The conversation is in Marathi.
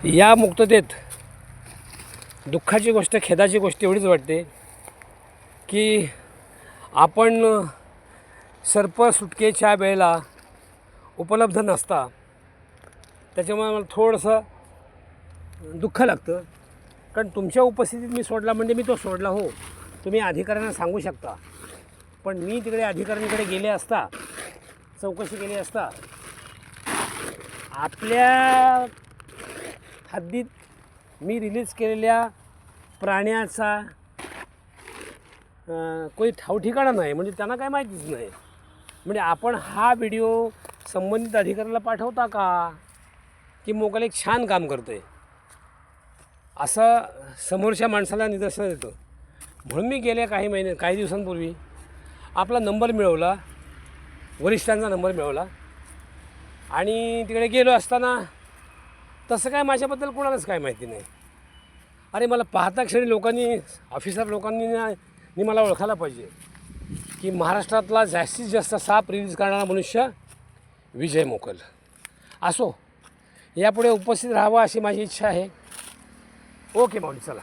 या मुक्ततेत दुःखाची गोष्ट, खेदाची गोष्ट एवढीच वाटते की आपण सर्प सुटकेच्या वेळेला उपलब्ध नसता. त्याच्यामुळे मला थोडंसं दुःख लागतं, कारण तुमच्या उपस्थितीत मी सोडला म्हणजे मी तो सोडला. हो, तुम्ही अधिकाऱ्यांना सांगू शकता, पण मी तिकडे अधिकाऱ्यांकडे गेले असता, चौकशी केली असता, आपल्या हद्दीत मी रिलीज केलेल्या प्राण्याचा कोणी ठावठिकाणा नाही, म्हणजे त्यांना काय माहितीच नाही. म्हणजे आपण हा व्हिडिओ संबंधित अधिकाऱ्याला पाठवता का, की मोकल एक छान काम करतो आहे असं समोरच्या माणसाला निदर्शन येतं. म्हणून मी गेल्या काही दिवसांपूर्वी आपला नंबर मिळवला, वरिष्ठांचा नंबर मिळवला, आणि तिकडे गेलो असताना तसं काय माझ्याबद्दल कोणालाच काय माहिती नाही. अरे मला पाहता क्षणी लोकांनी, ऑफिसर लोकांनी मला ओळखायला पाहिजे की महाराष्ट्रातला जास्तीत जास्त साप रिलीज करणारा मनुष्य विजय मोकल. असो, यापुढे उपस्थित राहावं अशी माझी इच्छा आहे. ओके माऊली, चला.